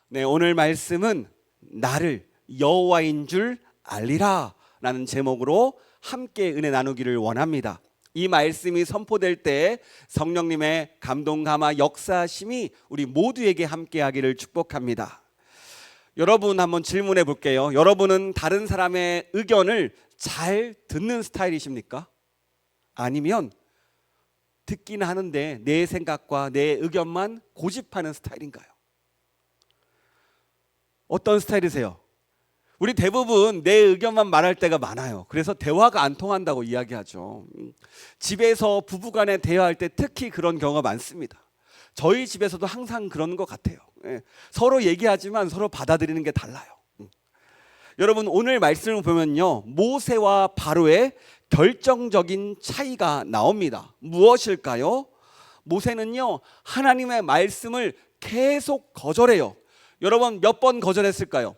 네, 오늘 말씀은 나를 여호와인 줄 알리라 라는 제목으로 함께 은혜 나누기를 원합니다. 이 말씀이 선포될 때 성령님의 감동 감화 역사심이 우리 모두에게 함께하기를 축복합니다. 여러분 한번 질문해 볼게요. 여러분은 다른 사람의 의견을 잘 듣는 스타일이십니까? 아니면 듣기는 하는데 내 생각과 내 의견만 고집하는 스타일인가요? 어떤 스타일이세요? 우리 대부분 내 의견만 말할 때가 많아요. 그래서 대화가 안 통한다고 이야기하죠. 집에서 부부간에 대화할 때 특히 그런 경우가 많습니다. 저희 집에서도 항상 그런 것 같아요. 서로 얘기하지만 서로 받아들이는 게 달라요. 여러분 오늘 말씀을 보면요, 모세와 바로의 결정적인 차이가 나옵니다. 무엇일까요? 모세는요, 하나님의 말씀을 계속 거절해요. 여러분 몇 번 거절했을까요?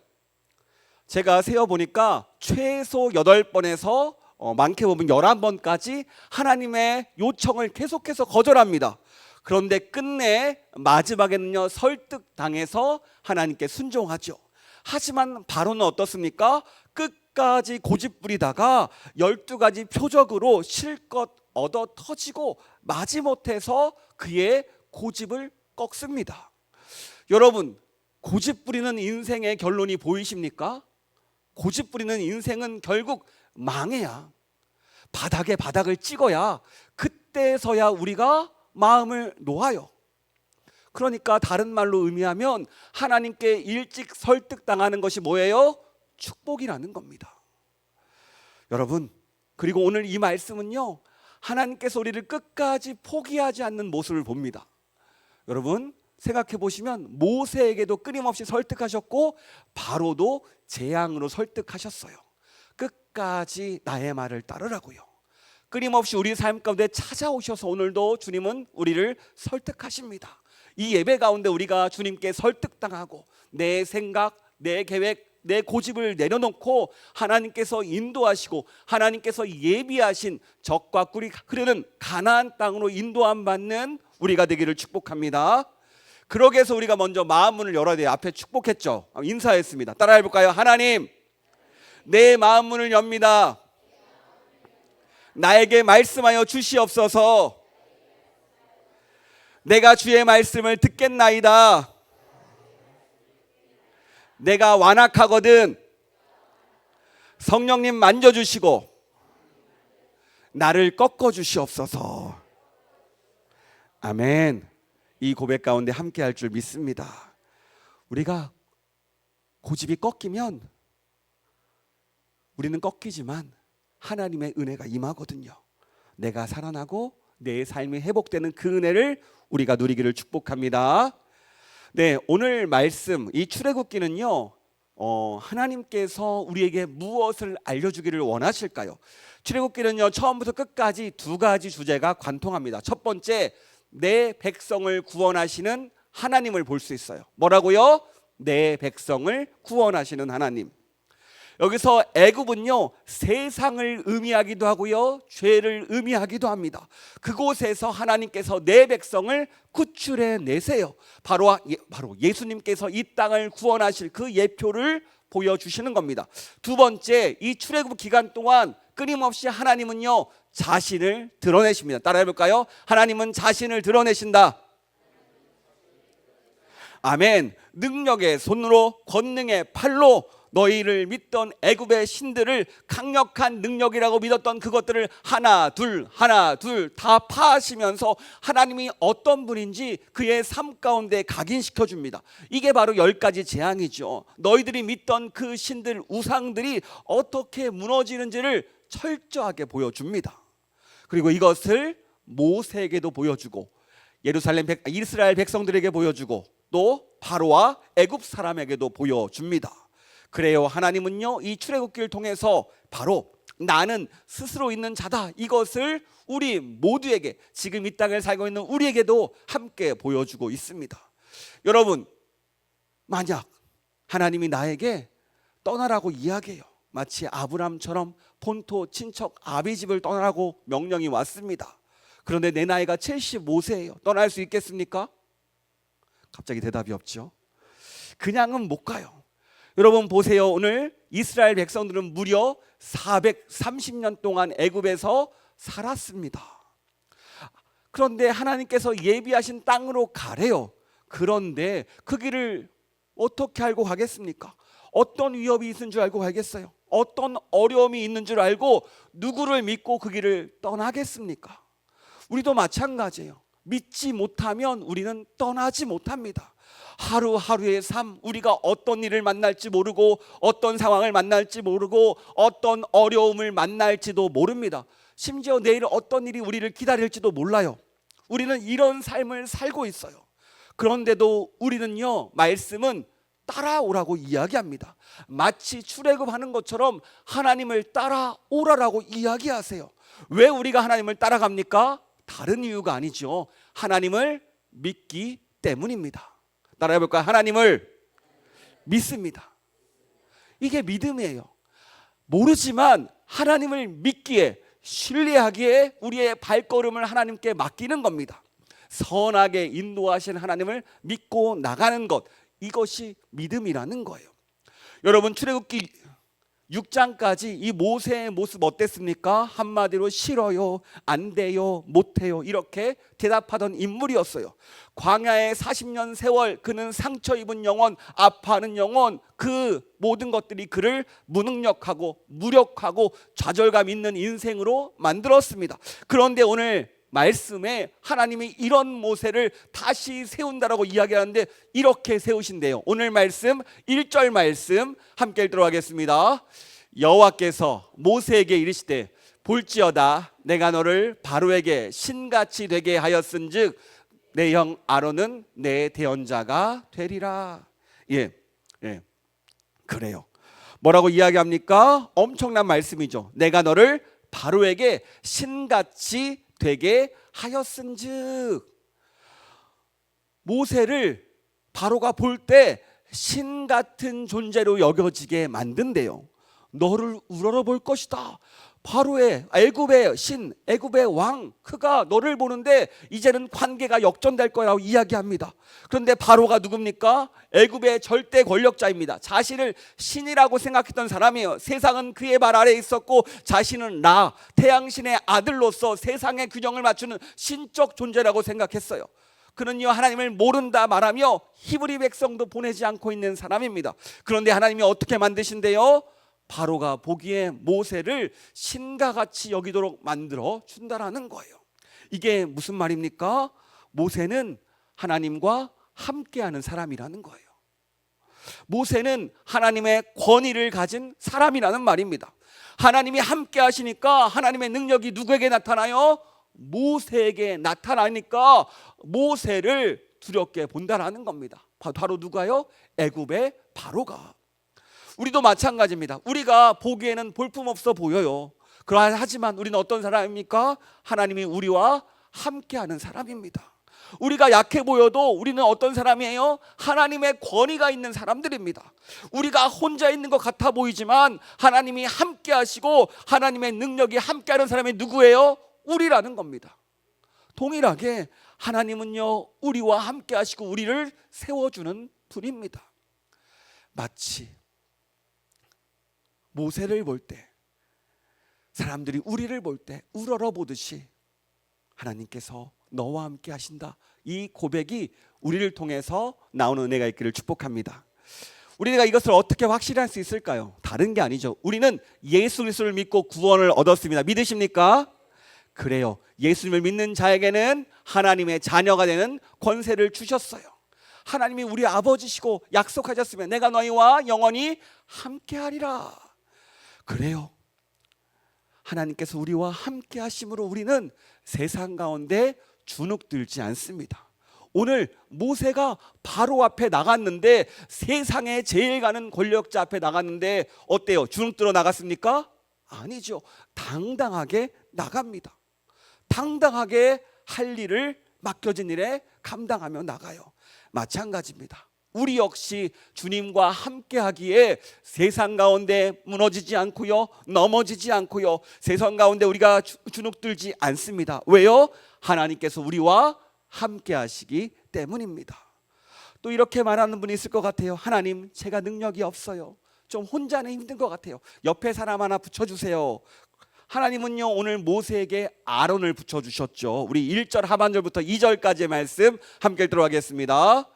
제가 세어보니까 최소 8번에서 많게 보면 11번까지 하나님의 요청을 계속해서 거절합니다. 그런데 끝내 마지막에는요, 설득당해서 하나님께 순종하죠. 하지만 바로는 어떻습니까? 끝까지 고집 부리다가 12가지 표적으로 실컷 얻어 터지고 마지못해서 그의 고집을 꺾습니다. 여러분 고집 부리는 인생의 결론이 보이십니까? 고집 부리는 인생은 결국 망해야, 바닥에 바닥을 찍어야 그때서야 우리가 마음을 놓아요. 그러니까 다른 말로 의미하면 하나님께 일찍 설득당하는 것이 뭐예요? 축복이라는 겁니다. 여러분, 그리고 오늘 이 말씀은요, 하나님께서 우리를 끝까지 포기하지 않는 모습을 봅니다. 여러분 생각해 보시면 모세에게도 끊임없이 설득하셨고 바로도 재앙으로 설득하셨어요. 끝까지 나의 말을 따르라고요. 끊임없이 우리 삶 가운데 찾아오셔서 오늘도 주님은 우리를 설득하십니다. 이 예배 가운데 우리가 주님께 설득당하고 내 생각, 내 계획, 내 고집을 내려놓고 하나님께서 인도하시고 하나님께서 예비하신 적과 꿀이 흐르는 가나안 땅으로 인도함 받는 우리가 되기를 축복합니다. 그러기 위해서 우리가 먼저 마음 문을 열어야 돼요. 앞에 축복했죠. 인사했습니다. 따라해 볼까요? 하나님, 내 마음 문을 엽니다. 나에게 말씀하여 주시옵소서. 내가 주의 말씀을 듣겠나이다. 내가 완악하거든 성령님 만져주시고 나를 꺾어주시옵소서. 아멘. 이 고백 가운데 함께 할 줄 믿습니다. 우리가 고집이 꺾이면 우리는 꺾이지만 하나님의 은혜가 임하거든요. 내가 살아나고 내 삶이 회복되는 그 은혜를 우리가 누리기를 축복합니다. 네, 오늘 말씀 이 출애굽기는요, 하나님께서 우리에게 무엇을 알려주기를 원하실까요? 출애굽기는요, 처음부터 끝까지 2가지 주제가 관통합니다. 첫 번째, 내 백성을 구원하시는 하나님을 볼 수 있어요. 뭐라고요? 내 백성을 구원하시는 하나님. 여기서 애굽은요, 세상을 의미하기도 하고요, 죄를 의미하기도 합니다. 그곳에서 하나님께서 내 백성을 구출해 내세요. 바로 예수님께서 이 땅을 구원하실 그 예표를 보여주시는 겁니다. 두 번째, 이 출애굽 기간 동안 끊임없이 하나님은요, 자신을 드러내십니다. 따라해볼까요? 하나님은 자신을 드러내신다. 아멘. 능력의 손으로, 권능의 팔로 너희를 믿던 애굽의 신들을 강력한 능력이라고 믿었던 그것들을 하나 둘 다 파하시면서 하나님이 어떤 분인지 그의 삶 가운데 각인시켜 줍니다. 이게 바로 10가지 재앙이죠. 너희들이 믿던 그 신들, 우상들이 어떻게 무너지는지를 철저하게 보여줍니다. 그리고 이것을 모세에게도 보여주고 이스라엘 백성들에게 보여주고 또 바로와 애굽 사람에게도 보여줍니다. 그래요, 하나님은요, 이 출애굽기를 통해서 바로 나는 스스로 있는 자다, 이것을 우리 모두에게, 지금 이 땅을 살고 있는 우리에게도 함께 보여주고 있습니다. 여러분, 만약 하나님이 나에게 떠나라고 이야기해요. 마치 아브람처럼 본토 친척 아비집을 떠나라고 명령이 왔습니다. 그런데 내 나이가 75세예요. 떠날 수 있겠습니까? 갑자기 대답이 없죠. 그냥은 못 가요. 여러분 보세요. 오늘 이스라엘 백성들은 무려 430년 동안 애굽에서 살았습니다. 그런데 하나님께서 예비하신 땅으로 가래요. 그런데 그 길을 어떻게 알고 가겠습니까? 어떤 위협이 있는 줄 알고 가겠어요? 어떤 어려움이 있는 줄 알고 누구를 믿고 그 길을 떠나겠습니까? 우리도 마찬가지예요. 믿지 못하면 우리는 떠나지 못합니다. 하루하루의 삶, 우리가 어떤 일을 만날지 모르고 어떤 상황을 만날지 모르고 어떤 어려움을 만날지도 모릅니다. 심지어 내일 어떤 일이 우리를 기다릴지도 몰라요. 우리는 이런 삶을 살고 있어요. 그런데도 우리는요, 말씀은 따라오라고 이야기합니다. 마치 출애굽하는 것처럼 하나님을 따라오라라고 이야기하세요. 왜 우리가 하나님을 따라갑니까? 다른 이유가 아니죠. 하나님을 믿기 때문입니다. 따라해볼까요? 하나님을 믿습니다. 이게 믿음이에요. 모르지만 하나님을 믿기에, 신뢰하기에 우리의 발걸음을 하나님께 맡기는 겁니다. 선하게 인도하신 하나님을 믿고 나가는 것, 이것이 믿음이라는 거예요. 여러분 출애굽기 6장까지 이 모세의 모습 어땠습니까? 한마디로 싫어요, 안 돼요, 못해요 이렇게 대답하던 인물이었어요. 광야의 40년 세월 그는 상처 입은 영혼, 아파하는 영혼, 그 모든 것들이 그를 무능력하고 무력하고 좌절감 있는 인생으로 만들었습니다. 그런데 오늘 말씀에 하나님이 이런 모세를 다시 세운다라고 이야기하는데 이렇게 세우신대요. 오늘 말씀 1절 말씀 함께 읽도록 하겠습니다. 여호와께서 모세에게 이르시되 볼지어다 내가 너를 바로에게 신같이 되게 하였은즉 내 형 아론은 내 대언자가 되리라. 예, 그래요. 뭐라고 이야기합니까? 엄청난 말씀이죠. 내가 너를 바로에게 신같이 되게 하였은즉, 모세를 바로가 볼 때 신 같은 존재로 여겨지게 만든대요. 너를 우러러볼 것이다. 바로의 애굽의 신, 애굽의 왕, 그가 너를 보는데 이제는 관계가 역전될 거라고 이야기합니다. 그런데 바로가 누굽니까? 애굽의 절대 권력자입니다. 자신을 신이라고 생각했던 사람이에요. 세상은 그의 발 아래에 있었고 자신은 라, 태양신의 아들로서 세상의 균형을 맞추는 신적 존재라고 생각했어요. 그는요 하나님을 모른다 말하며 히브리 백성도 보내지 않고 있는 사람입니다. 그런데 하나님이 어떻게 만드신대요? 바로가 보기에 모세를 신과 같이 여기도록 만들어 준다라는 거예요. 이게 무슨 말입니까? 모세는 하나님과 함께하는 사람이라는 거예요. 모세는 하나님의 권위를 가진 사람이라는 말입니다. 하나님이 함께 하시니까 하나님의 능력이 누구에게 나타나요? 모세에게 나타나니까 모세를 두렵게 본다라는 겁니다. 바로 누가요? 애굽의 바로가. 우리도 마찬가지입니다. 우리가 보기에는 볼품없어 보여요. 하지만 우리는 어떤 사람입니까? 하나님이 우리와 함께하는 사람입니다. 우리가 약해 보여도 우리는 어떤 사람이에요? 하나님의 권위가 있는 사람들입니다. 우리가 혼자 있는 것 같아 보이지만 하나님이 함께 하시고 하나님의 능력이 함께하는 사람이 누구예요? 우리라는 겁니다. 동일하게 하나님은요 우리와 함께 하시고 우리를 세워주는 분입니다. 마치 모세를 볼 때 사람들이 우리를 볼 때 우러러 보듯이 하나님께서 너와 함께 하신다, 이 고백이 우리를 통해서 나오는 은혜가 있기를 축복합니다. 우리가 이것을 어떻게 확실히 할 수 있을까요? 다른 게 아니죠. 우리는 예수 그리스도를 믿고 구원을 얻었습니다. 믿으십니까? 그래요. 예수님을 믿는 자에게는 하나님의 자녀가 되는 권세를 주셨어요. 하나님이 우리 아버지시고 약속하셨으면 내가 너희와 영원히 함께하리라. 그래요. 하나님께서 우리와 함께 하심으로 우리는 세상 가운데 주눅들지 않습니다. 오늘 모세가 바로 앞에 나갔는데, 세상에 제일 가는 권력자 앞에 나갔는데 어때요? 주눅들어 나갔습니까? 아니죠. 당당하게 나갑니다. 당당하게 할 일을, 맡겨진 일에 감당하며 나가요. 마찬가지입니다. 우리 역시 주님과 함께 하기에 세상 가운데 무너지지 않고요, 넘어지지 않고요, 세상 가운데 우리가 주눅들지 않습니다. 왜요? 하나님께서 우리와 함께 하시기 때문입니다. 또 이렇게 말하는 분이 있을 것 같아요. 하나님, 제가 능력이 없어요. 좀 혼자는 힘든 것 같아요. 옆에 사람 하나 붙여주세요. 하나님은요, 오늘 모세에게 아론을 붙여주셨죠. 우리 1절 하반절부터 2절까지의 말씀 함께 들어가겠습니다.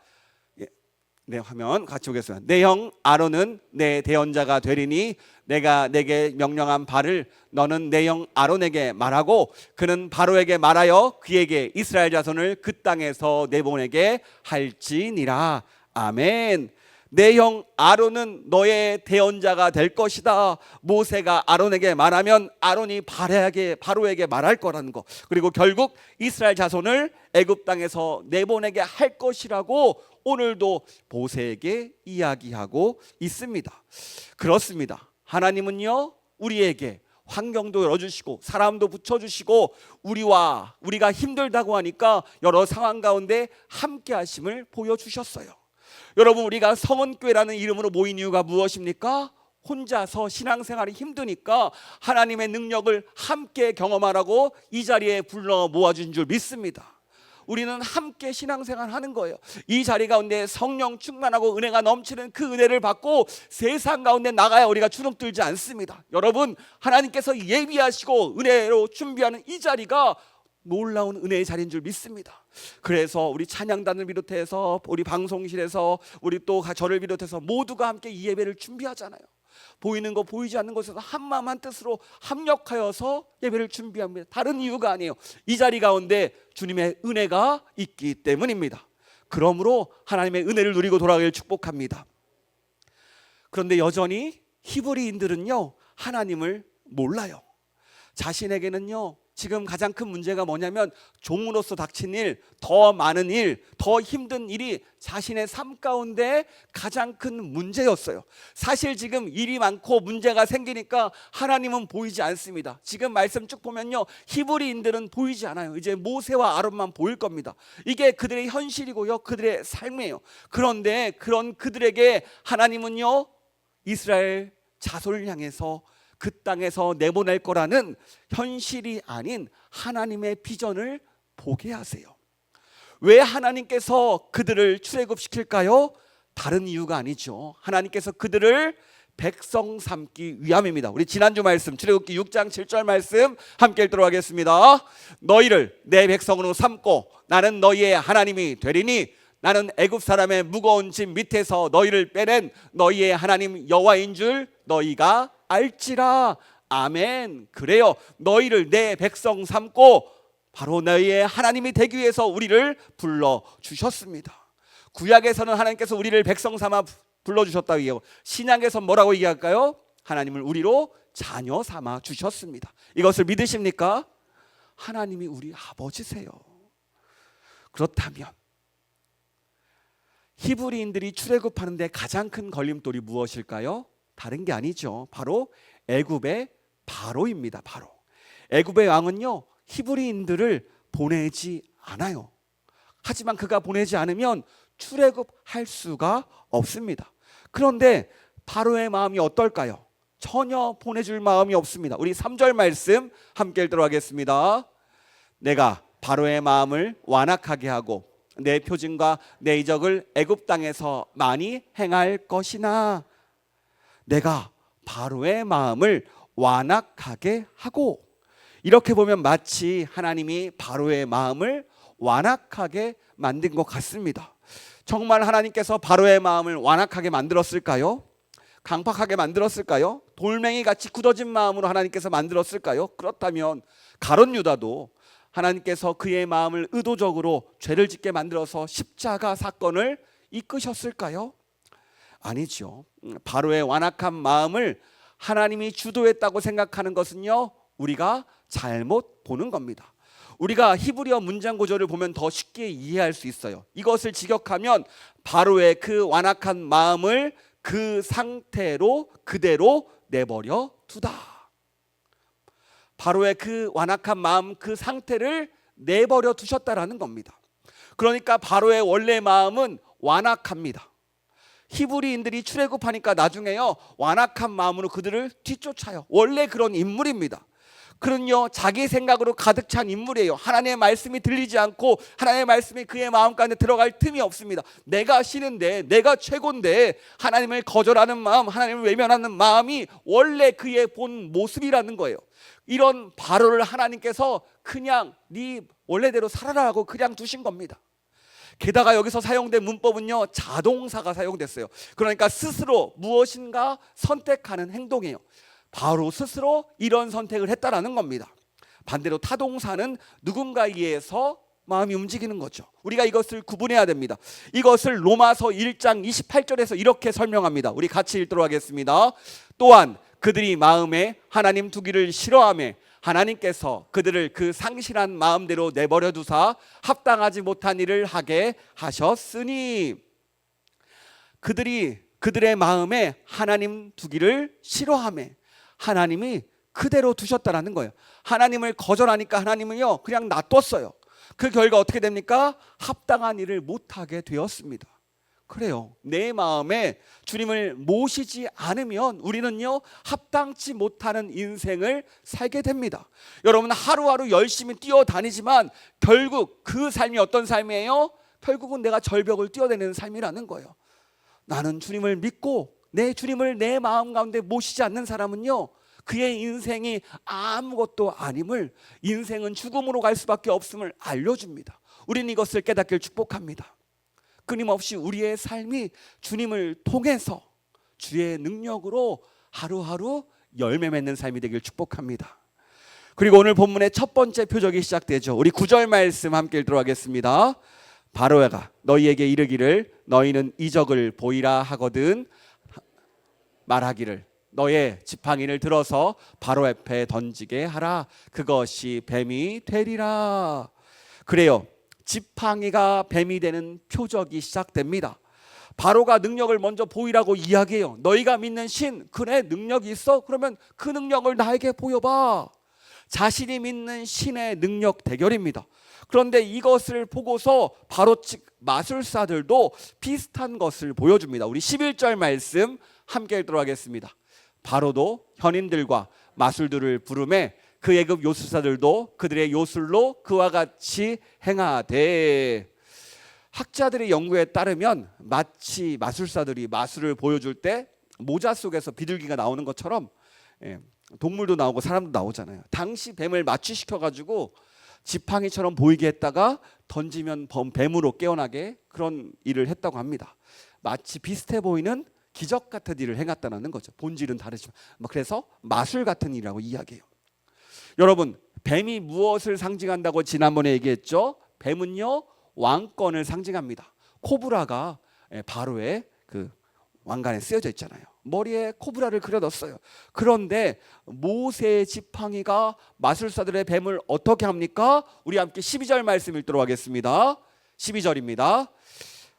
네, 화면 같이 보겠습니다. 내 형 아론은 내 대언자가 되리니 내가 내게 명령한 바를 너는 내 형 아론에게 말하고 그는 바로에게 말하여 그에게 이스라엘 자손을 그 땅에서 내보내게 할지니라. 아멘. 내 형 아론은 너의 대언자가 될 것이다. 모세가 아론에게 말하면 아론이 바로에게 말할 거라는 거. 그리고 결국 이스라엘 자손을 애굽 땅에서 내보내게 할 것이라고 오늘도 모세에게 이야기하고 있습니다. 그렇습니다. 하나님은요, 우리에게 환경도 열어주시고 사람도 붙여주시고 우리가 힘들다고 하니까 여러 상황 가운데 함께 하심을 보여주셨어요. 여러분, 우리가 성원교회라는 이름으로 모인 이유가 무엇입니까? 혼자서 신앙생활이 힘드니까 하나님의 능력을 함께 경험하라고 이 자리에 불러 모아준 줄 믿습니다. 우리는 함께 신앙생활 하는 거예요. 이 자리 가운데 성령 충만하고 은혜가 넘치는 그 은혜를 받고 세상 가운데 나가야 우리가 주눅들지 않습니다. 여러분, 하나님께서 예비하시고 은혜로 준비하는 이 자리가 놀라운 은혜의 자리인 줄 믿습니다. 그래서 우리 찬양단을 비롯해서 우리 방송실에서 우리 또 저를 비롯해서 모두가 함께 이 예배를 준비하잖아요. 보이는 것 보이지 않는 것에서 한마음 한뜻으로 합력하여서 예배를 준비합니다. 다른 이유가 아니에요. 이 자리 가운데 주님의 은혜가 있기 때문입니다. 그러므로 하나님의 은혜를 누리고 돌아가길 축복합니다. 그런데 여전히 히브리인들은요, 하나님을 몰라요. 자신에게는요, 지금 가장 큰 문제가 뭐냐면 종으로서 닥친 일, 더 많은 일, 더 힘든 일이 자신의 삶 가운데 가장 큰 문제였어요. 사실 지금 일이 많고 문제가 생기니까 하나님은 보이지 않습니다. 지금 말씀 쭉 보면요, 히브리인들은 보이지 않아요. 이제 모세와 아론만 보일 겁니다. 이게 그들의 현실이고요, 그들의 삶이에요. 그런데 그런 그들에게 하나님은요, 이스라엘 자손을 향해서 그 땅에서 내보낼 거라는 현실이 아닌 하나님의 비전을 보게 하세요. 왜 하나님께서 그들을 출애굽시킬까요? 다른 이유가 아니죠. 하나님께서 그들을 백성 삼기 위함입니다. 우리 지난주 말씀 출애굽기 6장 7절 말씀 함께 읽도록 하겠습니다. 너희를 내 백성으로 삼고 나는 너희의 하나님이 되리니 나는 애굽 사람의 무거운 짐 밑에서 너희를 빼낸 너희의 하나님 여호와인 줄 너희가 알지라. 아멘. 그래요. 너희를 내 백성 삼고 바로 너희의 하나님이 되기 위해서 우리를 불러주셨습니다. 구약에서는 하나님께서 우리를 백성 삼아 불러주셨다고 얘기하고, 신약에서 뭐라고 얘기할까요? 하나님을 우리로 자녀 삼아 주셨습니다. 이것을 믿으십니까? 하나님이 우리 아버지세요. 그렇다면 히브리인들이 출애굽하는데 가장 큰 걸림돌이 무엇일까요? 다른 게 아니죠. 바로 애굽의 바로입니다. 바로. 애굽의 왕은요, 히브리인들을 보내지 않아요. 하지만 그가 보내지 않으면 출애굽할 수가 없습니다. 그런데 바로의 마음이 어떨까요? 전혀 보내줄 마음이 없습니다. 우리 3절 말씀 함께 읽도록 하겠습니다. 내가 바로의 마음을 완악하게 하고 내 표징과 내 이적을 애굽 땅에서 많이 행할 것이나, 내가 바로의 마음을 완악하게 하고, 이렇게 보면 마치 하나님이 바로의 마음을 완악하게 만든 것 같습니다. 정말 하나님께서 바로의 마음을 완악하게 만들었을까요? 강팍하게 만들었을까요? 돌멩이같이 굳어진 마음으로 하나님께서 만들었을까요? 그렇다면 가룟 유다도 하나님께서 그의 마음을 의도적으로 죄를 짓게 만들어서 십자가 사건을 이끄셨을까요? 아니죠. 바로의 완악한 마음을 하나님이 주도했다고 생각하는 것은요, 우리가 잘못 보는 겁니다. 우리가 히브리어 문장 구조를 보면 더 쉽게 이해할 수 있어요. 이것을 직역하면 바로의 그 완악한 마음을 그 상태로 그대로 내버려 두다. 바로의 그 완악한 마음, 그 상태를 내버려 두셨다라는 겁니다. 그러니까 바로의 원래 마음은 완악합니다. 히브리인들이 출애굽하니까 나중에요, 완악한 마음으로 그들을 뒤쫓아요. 원래 그런 인물입니다. 그는요 자기 생각으로 가득 찬 인물이에요. 하나님의 말씀이 들리지 않고 하나님의 말씀이 그의 마음 가운데 들어갈 틈이 없습니다. 내가 신인데, 내가 최고인데 하나님을 거절하는 마음, 하나님을 외면하는 마음이 원래 그의 본 모습이라는 거예요. 이런 바로를 하나님께서 그냥 네 원래대로 살아라 하고 그냥 두신 겁니다. 게다가 여기서 사용된 문법은요 자동사가 사용됐어요. 그러니까 스스로 무엇인가 선택하는 행동이에요. 바로 스스로 이런 선택을 했다라는 겁니다. 반대로 타동사는 누군가에 의해서 마음이 움직이는 거죠. 우리가 이것을 구분해야 됩니다. 이것을 로마서 1장 28절에서 이렇게 설명합니다. 우리 같이 읽도록 하겠습니다. 또한 그들이 마음에 하나님 두기를 싫어하며 하나님께서 그들을 그 상실한 마음대로 내버려 두사 합당하지 못한 일을 하게 하셨으니, 그들의 마음에 하나님 두기를 싫어하며 하나님이 그대로 두셨다라는 거예요. 하나님을 거절하니까 하나님은요 그냥 놔뒀어요. 그 결과 어떻게 됩니까? 합당한 일을 못하게 되었습니다. 그래요. 내 마음에 주님을 모시지 않으면 우리는요 합당치 못하는 인생을 살게 됩니다. 여러분 하루하루 열심히 뛰어다니지만 결국 그 삶이 어떤 삶이에요? 결국은 내가 절벽을 뛰어내리는 삶이라는 거예요. 나는 주님을 믿고 내 주님을 내 마음 가운데 모시지 않는 사람은요 그의 인생이 아무것도 아님을, 인생은 죽음으로 갈 수밖에 없음을 알려줍니다. 우리는 이것을 깨닫길 축복합니다. 끊임없이 우리의 삶이 주님을 통해서 주의 능력으로 하루하루 열매 맺는 삶이 되길 축복합니다. 그리고 오늘 본문의 첫 번째 표적이 시작되죠. 우리 9절 말씀 함께 읽도록 하겠습니다. 바로가 너희에게 이르기를 너희는 이적을 보이라 하거든 말하기를 너의 지팡이를 들어서 바로 앞에 던지게 하라. 그것이 뱀이 되리라. 그래요. 지팡이가 뱀이 되는 표적이 시작됩니다. 바로가 능력을 먼저 보이라고 이야기해요. 너희가 믿는 신, 그래 능력이 있어? 그러면 그 능력을 나에게 보여봐. 자신이 믿는 신의 능력 대결입니다. 그런데 이것을 보고서 바로 즉 마술사들도 비슷한 것을 보여줍니다. 우리 11절 말씀 함께 읽도록 하겠습니다. 바로도 현인들과 마술들을 부르매 그 애굽 요술사들도 그들의 요술로 그와 같이 행하되. 학자들의 연구에 따르면 마치 마술사들이 마술을 보여줄 때 모자 속에서 비둘기가 나오는 것처럼 동물도 나오고 사람도 나오잖아요. 당시 뱀을 마취시켜가지고 지팡이처럼 보이게 했다가 던지면 뱀으로 깨어나게 그런 일을 했다고 합니다. 마치 비슷해 보이는 기적 같은 일을 행했다는 거죠. 본질은 다르지만 그래서 마술 같은 일이라고 이야기해요. 여러분 뱀이 무엇을 상징한다고 지난번에 얘기했죠? 뱀은요 왕권을 상징합니다. 코브라가 바로의 그 왕관에 쓰여져 있잖아요. 머리에 코브라를 그려 넣었어요. 그런데 모세의 지팡이가 마술사들의 뱀을 어떻게 합니까? 우리 함께 12절 말씀 읽도록 하겠습니다. 12절입니다.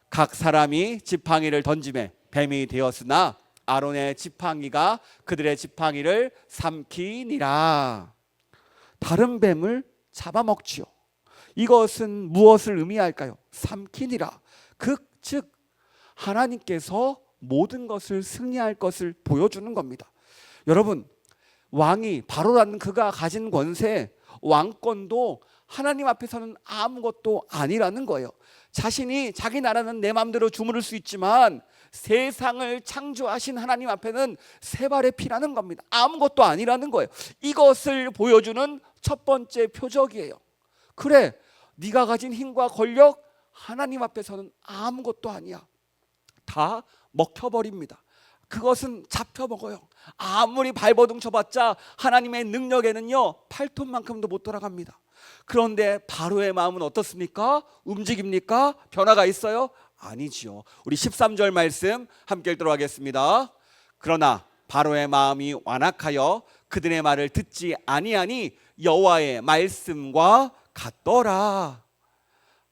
각 사람이 지팡이를 던지매 뱀이 되었으나 아론의 지팡이가 그들의 지팡이를 삼키니라. 다른 뱀을 잡아먹지요. 이것은 무엇을 의미할까요? 삼키니라. 즉 하나님께서 모든 것을 승리할 것을 보여주는 겁니다. 여러분 왕이 바로라는 그가 가진 권세, 왕권도 하나님 앞에서는 아무것도 아니라는 거예요. 자신이 자기 나라는 내 마음대로 주무를 수 있지만 세상을 창조하신 하나님 앞에는 세 발의 피라는 겁니다. 아무것도 아니라는 거예요. 이것을 보여주는 첫 번째 표적이에요. 그래, 네가 가진 힘과 권력 하나님 앞에서는 아무것도 아니야. 다 먹혀버립니다. 그것은 잡혀먹어요. 아무리 발버둥 쳐봤자 하나님의 능력에는요 8톤만큼도 못 돌아갑니다. 그런데 바로의 마음은 어떻습니까? 움직입니까? 변화가 있어요? 아니지요. 우리 13절 말씀 함께 읽도록 하겠습니다. 그러나 바로의 마음이 완악하여 그들의 말을 듣지 아니하니 여호와의 말씀과 같더라.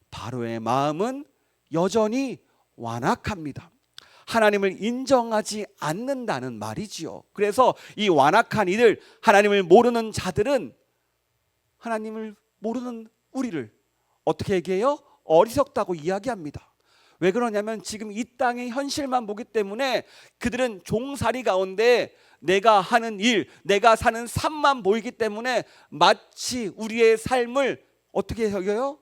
바로의 마음은 여전히 완악합니다. 하나님을 인정하지 않는다는 말이지요. 그래서 이 완악한 이들, 하나님을 모르는 자들은 하나님을 모르는 우리를 어떻게 얘기해요? 어리석다고 이야기합니다. 왜 그러냐면 지금 이 땅의 현실만 보기 때문에 그들은 종살이 가운데 내가 하는 일, 내가 사는 삶만 보이기 때문에 마치 우리의 삶을 어떻게 여겨요?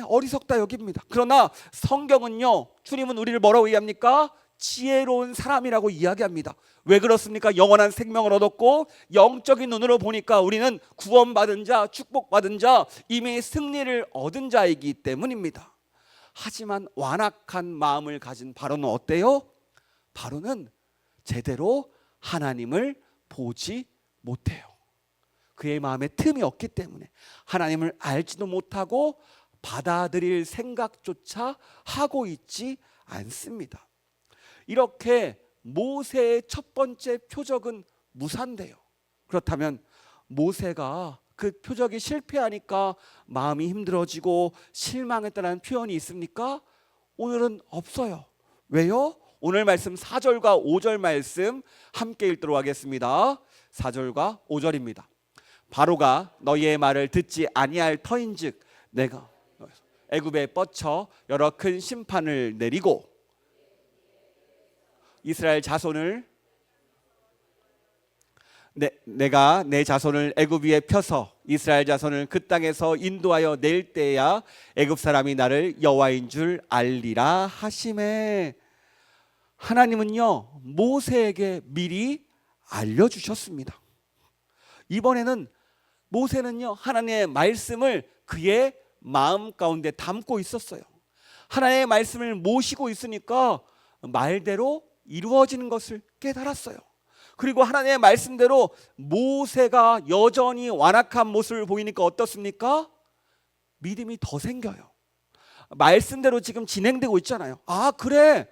어리석다 여깁니다. 그러나 성경은요, 주님은 우리를 뭐라고 이야기합니까? 지혜로운 사람이라고 이야기합니다. 왜 그렇습니까? 영원한 생명을 얻었고 영적인 눈으로 보니까 우리는 구원받은 자, 축복받은 자, 이미 승리를 얻은 자이기 때문입니다. 하지만 완악한 마음을 가진 바로는 어때요? 바로는 제대로 하나님을 보지 못해요. 그의 마음에 틈이 없기 때문에 하나님을 알지도 못하고 받아들일 생각조차 하고 있지 않습니다. 이렇게 모세의 첫 번째 표적은 무산돼요. 그렇다면 모세가 그 표적이 실패하니까 마음이 힘들어지고 실망했다는 표현이 있습니까? 오늘은 없어요. 왜요? 오늘 말씀 4절과 5절 말씀 함께 읽도록 하겠습니다. 4절과 5절입니다. 바로가 너희의 말을 듣지 아니할 터인즉 내가 애굽에 뻗쳐 여러 큰 심판을 내리고 이스라엘 자손을 내가 내 자손을 애굽 위에 펴서 이스라엘 자손을 그 땅에서 인도하여 낼 때야 애굽 사람이 나를 여호와인 줄 알리라 하시매. 하나님은요 모세에게 미리 알려주셨습니다. 이번에는 모세는요 하나님의 말씀을 그의 마음 가운데 담고 있었어요. 하나님의 말씀을 모시고 있으니까 말대로 이루어지는 것을 깨달았어요. 그리고 하나님의 말씀대로 모세가 여전히 완악한 모습을 보이니까 어떻습니까? 믿음이 더 생겨요. 말씀대로 지금 진행되고 있잖아요. 아, 그래,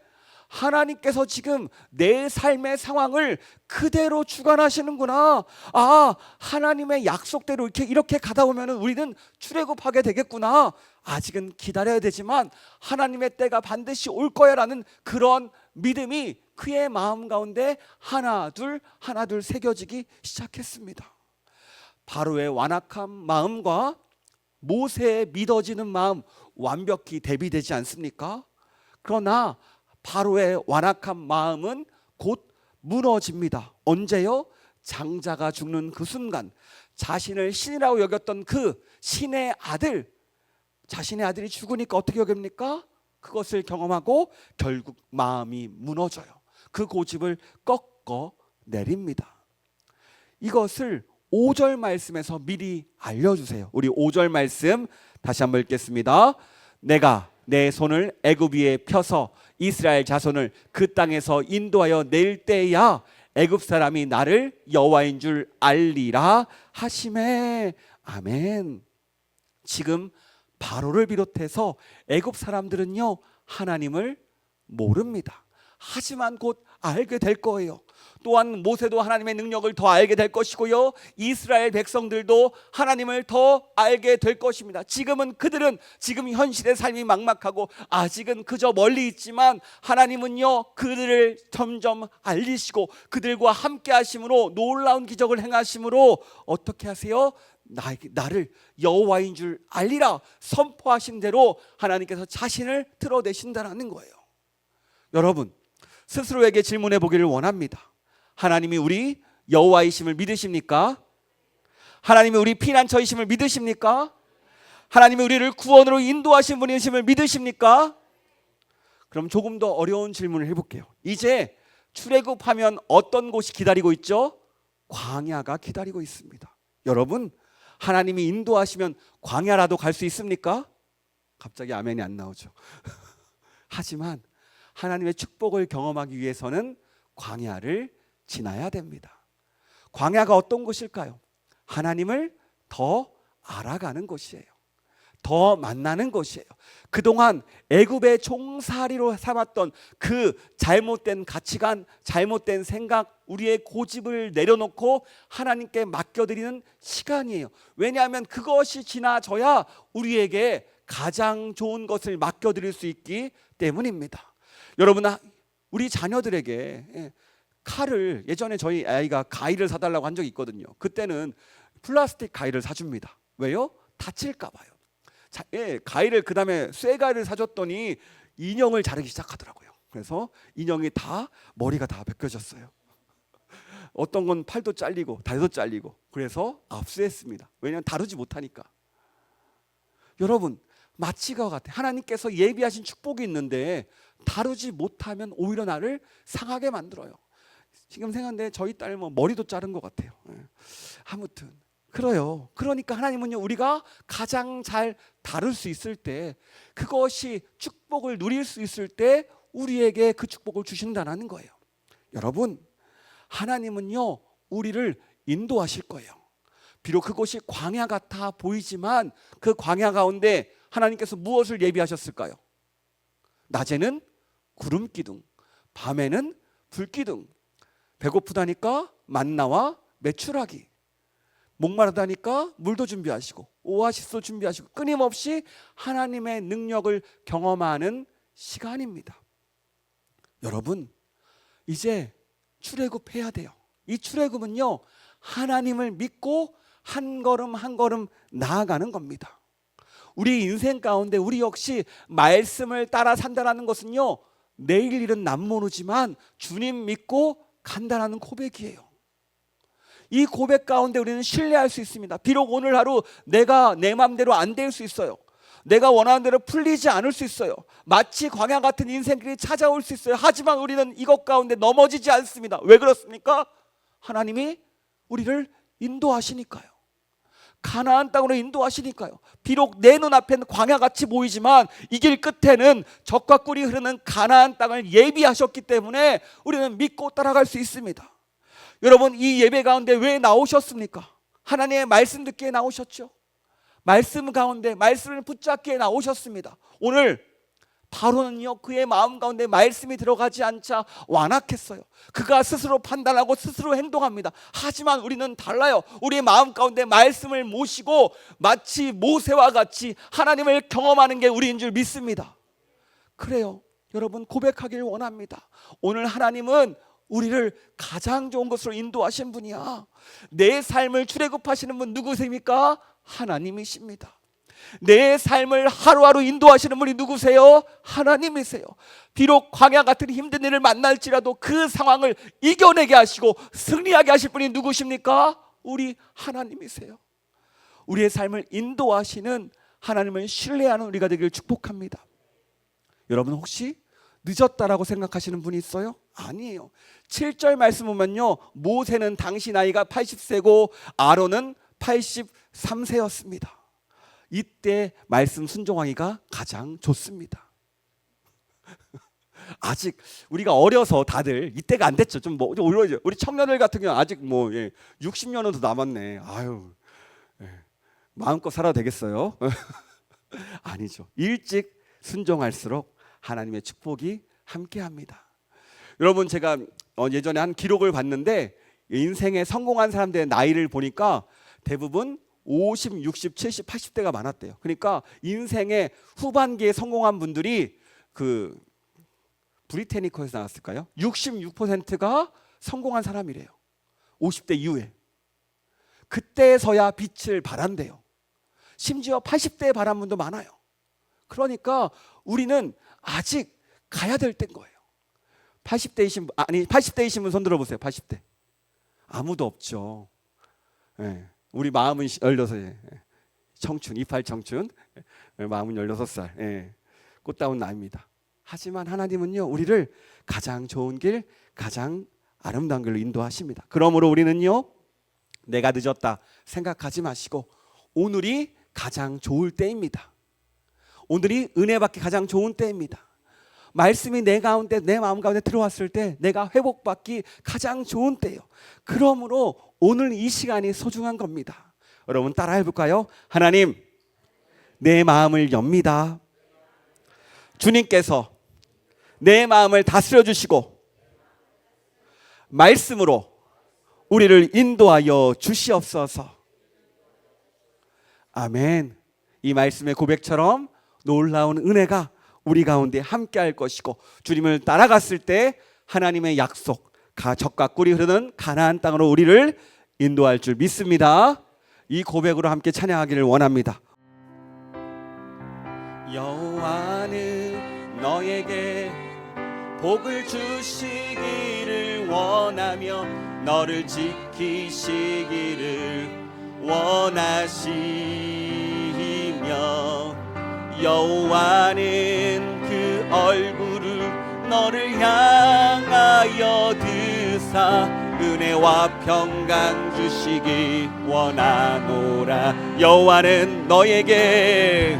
하나님께서 지금 내 삶의 상황을 그대로 주관하시는구나. 아, 하나님의 약속대로 이렇게 가다 보면 우리는 출애굽하게 되겠구나. 아직은 기다려야 되지만 하나님의 때가 반드시 올 거야라는 그런 믿음이 그의 마음 가운데 하나둘 새겨지기 시작했습니다. 바로의 완악한 마음과 모세의 믿어지는 마음 완벽히 대비되지 않습니까? 그러나 바로의 완악한 마음은 곧 무너집니다. 언제요? 장자가 죽는 그 순간 자신을 신이라고 여겼던 그 신의 아들, 자신의 아들이 죽으니까 어떻게 여깁니까? 그것을 경험하고 결국 마음이 무너져요. 그 고집을 꺾어 내립니다. 이것을 5절 말씀에서 미리 알려주세요. 우리 5절 말씀 다시 한번 읽겠습니다. 내가 내 손을 애굽 위에 펴서 이스라엘 자손을 그 땅에서 인도하여 낼 때야 애굽 사람이 나를 여호와인 줄 알리라 하시매. 아멘. 지금 바로를 비롯해서 애굽 사람들은요 하나님을 모릅니다. 하지만 곧 알게 될 거예요. 또한 모세도 하나님의 능력을 더 알게 될 것이고요, 이스라엘 백성들도 하나님을 더 알게 될 것입니다. 그들은 지금 현실의 삶이 막막하고 아직은 그저 멀리 있지만 하나님은요 그들을 점점 알리시고 그들과 함께 하심으로 놀라운 기적을 행하심으로 어떻게 하세요? 나를 여호와인 줄 알리라 선포하신 대로 하나님께서 자신을 드러내신다는 거예요. 여러분 스스로에게 질문해 보기를 원합니다. 하나님이 우리 여호와이심을 믿으십니까? 하나님이 우리 피난처이심을 믿으십니까? 하나님이 우리를 구원으로 인도하신 분이심을 믿으십니까? 그럼 조금 더 어려운 질문을 해볼게요. 이제 출애굽하면 어떤 곳이 기다리고 있죠? 광야가 기다리고 있습니다. 여러분 하나님이 인도하시면 광야라도 갈 수 있습니까? 갑자기 아멘이 안 나오죠. 하지만 하나님의 축복을 경험하기 위해서는 광야를 지나야 됩니다. 광야가 어떤 곳일까요? 하나님을 더 알아가는 곳이에요. 더 만나는 곳이에요. 그동안 애굽의 종살이로 삼았던 그 잘못된 가치관, 잘못된 생각, 우리의 고집을 내려놓고 하나님께 맡겨드리는 시간이에요. 왜냐하면 그것이 지나져야 우리에게 가장 좋은 것을 맡겨드릴 수 있기 때문입니다. 여러분, 우리 자녀들에게 칼을, 예전에 저희 아이가 가위를 사달라고 한 적이 있거든요. 그때는 플라스틱 가위를 사줍니다. 왜요? 다칠까 봐요. 가위를, 그 다음에 쇠가위를 사줬더니 인형을 자르기 시작하더라고요. 그래서 인형이 다 머리가 다 벗겨졌어요. 어떤 건 팔도 잘리고 다리도 잘리고. 그래서 압수했습니다. 왜냐하면 다루지 못하니까. 여러분, 마치 그와 같아. 하나님께서 예비하신 축복이 있는데 다루지 못하면 오히려 나를 상하게 만들어요. 지금 생각하는데 저희 딸 뭐 머리도 자른 것 같아요. 아무튼 그래요. 그러니까 하나님은요, 우리가 가장 잘 다룰 수 있을 때, 그것이 축복을 누릴 수 있을 때 우리에게 그 축복을 주신다는 거예요. 여러분, 하나님은요, 우리를 인도하실 거예요. 비록 그곳이 광야 같아 보이지만 그 광야 가운데 하나님께서 무엇을 예비하셨을까요? 낮에는 구름 기둥, 밤에는 불 기둥. 배고프다니까 만나와 메추라기, 목마르다니까 물도 준비하시고 오아시스도 준비하시고, 끊임없이 하나님의 능력을 경험하는 시간입니다. 여러분, 이제 출애굽해야 돼요. 이 출애굽은요, 하나님을 믿고 한 걸음 한 걸음 나아가는 겁니다. 우리 인생 가운데 우리 역시 말씀을 따라 산다는 것은요, 내일 일은 남모르지만 주님 믿고 간다라는 고백이에요. 이 고백 가운데 우리는 신뢰할 수 있습니다. 비록 오늘 하루 내가 내 마음대로 안 될 수 있어요. 내가 원하는 대로 풀리지 않을 수 있어요. 마치 광야 같은 인생길이 찾아올 수 있어요. 하지만 우리는 이것 가운데 넘어지지 않습니다. 왜 그렇습니까? 하나님이 우리를 인도하시니까요. 가나안 땅으로 인도하시니까요. 비록 내 눈앞에는 광야같이 보이지만 이 길 끝에는 젖과 꿀이 흐르는 가나안 땅을 예비하셨기 때문에 우리는 믿고 따라갈 수 있습니다. 여러분, 이 예배 가운데 왜 나오셨습니까? 하나님의 말씀 듣기에 나오셨죠. 말씀 가운데 말씀을 붙잡기에 나오셨습니다. 오늘 바로는요, 그의 마음 가운데 말씀이 들어가지 않자 완악했어요. 그가 스스로 판단하고 스스로 행동합니다. 하지만 우리는 달라요. 우리의 마음 가운데 말씀을 모시고 마치 모세와 같이 하나님을 경험하는 게 우리인 줄 믿습니다. 그래요. 여러분, 고백하길 원합니다. 오늘 하나님은 우리를 가장 좋은 것으로 인도하신 분이야. 내 삶을 출애굽하시는 분 누구십니까? 하나님이십니다. 내 삶을 하루하루 인도하시는 분이 누구세요? 하나님이세요. 비록 광야 같은 힘든 일을 만날지라도 그 상황을 이겨내게 하시고 승리하게 하실 분이 누구십니까? 우리 하나님이세요. 우리의 삶을 인도하시는 하나님을 신뢰하는 우리가 되기를 축복합니다. 여러분, 혹시 늦었다라고 생각하시는 분이 있어요? 아니에요. 7절 말씀 보면요, 모세는 당시 나이가 80세고 아론은 83세였습니다. 이때 말씀 순종하기가 가장 좋습니다. 아직 우리가 어려서 다들 이때가 안 됐죠. 좀 오히려 우리 청년들 같은 경우 아직 60년은 더 남았네. 아유, 마음껏 살아도 되겠어요? 아니죠. 일찍 순종할수록 하나님의 축복이 함께합니다. 여러분, 제가 예전에 한 기록을 봤는데 인생에 성공한 사람들의 나이를 보니까 대부분 50, 60, 70, 80대가 많았대요. 그러니까 인생의 후반기에 성공한 분들이 그 브리테니커에서 나왔을까요? 66%가 성공한 사람이래요. 50대 이후에. 그때서야 빛을 발한대요. 심지어 80대에 발한 분도 많아요. 그러니까 우리는 아직 가야 될 때인 거예요. 80대이신 분 손 들어보세요. 80대. 아무도 없죠. 네. 우리 마음은 16살, 청춘, 이팔 청춘, 마음은 16살, 꽃다운 나이입니다. 하지만 하나님은요, 우리를 가장 좋은 길, 가장 아름다운 길로 인도하십니다. 그러므로 우리는요, 내가 늦었다 생각하지 마시고 오늘이 가장 좋을 때입니다. 오늘이 은혜 받기 가장 좋은 때입니다. 말씀이 내 가운데, 내 마음 가운데 들어왔을 때 내가 회복받기 가장 좋은 때예요. 그러므로 오늘 이 시간이 소중한 겁니다. 여러분, 따라 해볼까요? 하나님, 내 마음을 엽니다. 주님께서 내 마음을 다스려 주시고 말씀으로 우리를 인도하여 주시옵소서. 아멘. 이 말씀의 고백처럼 놀라운 은혜가 우리 가운데 함께할 것이고, 주님을 따라갔을 때 하나님의 약속, 젖과 꿀이 흐르는 가나안 땅으로 우리를 인도할 줄 믿습니다. 이 고백으로 함께 찬양하기를 원합니다. 여호와는 너에게 복을 주시기를 원하며 너를 지키시기를 원하시며 여호와는 그 얼굴을 너를 향하여 드사 은혜와 평강 주시기 원하노라. 여호와는 너에게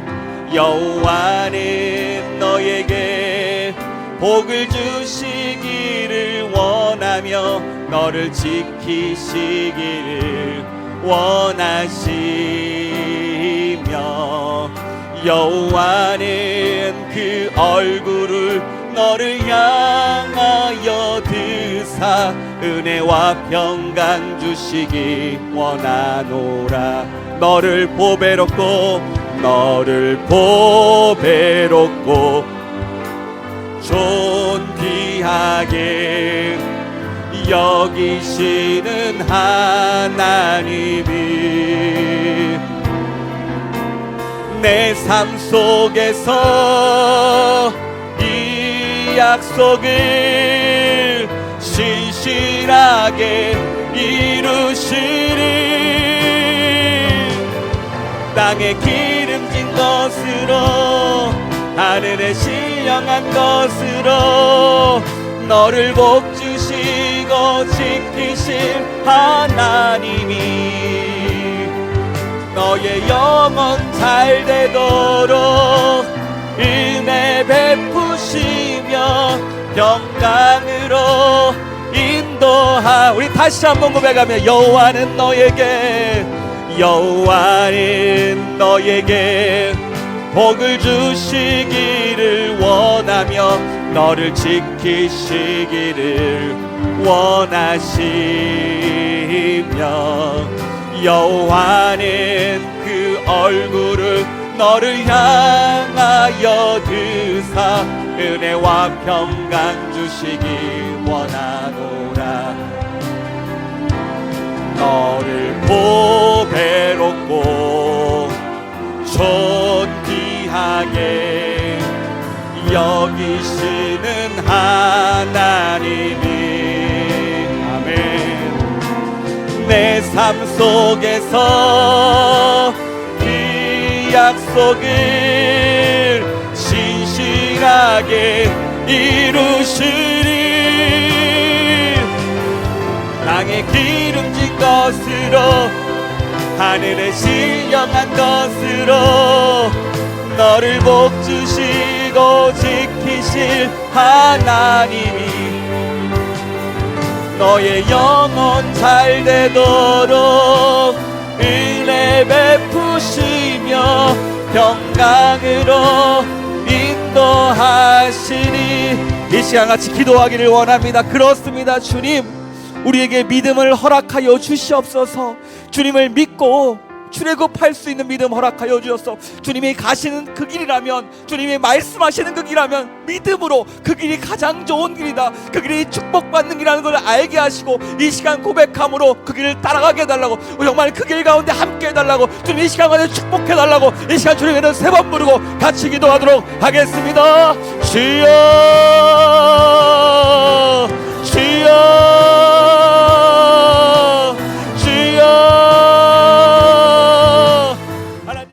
복을 주시기를 원하며 너를 지키시기를 원하시며 여호와는 그 얼굴을 너를 향하여 드사 은혜와 평강 주시기 원하노라. 너를 보배롭고 존귀하게 여기시는 하나님이 내 삶 속에서 이 약속을 신실하게 이루시리. 땅에 기름진 것으로 하늘에 신령한 것으로 너를 복주시고 지키실 하나님이 너의 영혼 잘 되도록 은혜 베푸시며 평강으로 인도하. 우리 다시 한번 고백하며 여호와는 너에게 복을 주시기를 원하며 너를 지키시기를 원하시며 여호와는 그 얼굴을 너를 향하여 드사 은혜와 평강 주시기 원하노라. 너를 보배롭고 존귀하게 여기시는 하나님이 아멘. 내 삶 속에서 이 약속을 신실하게 이루시리. 땅에 기름진 것으로 하늘에 신령한 것으로 너를 복주시고 지키실 하나님이 너의 영혼 잘 되도록 은혜 베푸시며 평강으로 인도하시니. 이 시간 같이 기도하기를 원합니다. 그렇습니다. 주님, 우리에게 믿음을 허락하여 주시옵소서. 주님을 믿고 출애굽할 수 있는 믿음 허락하여 주옵소서. 주님이 가시는 그 길이라면, 주님이 말씀하시는 그 길이라면 믿음으로 그 길이 가장 좋은 길이다, 그 길이 축복받는 길이라는 걸 알게 하시고 이 시간 고백함으로 그 길을 따라가게 해달라고, 정말 그 길 가운데 함께 해달라고, 주님 이 시간 가운데 축복해달라고 이 시간 주님에는 3번 부르고 같이 기도하도록 하겠습니다. 주여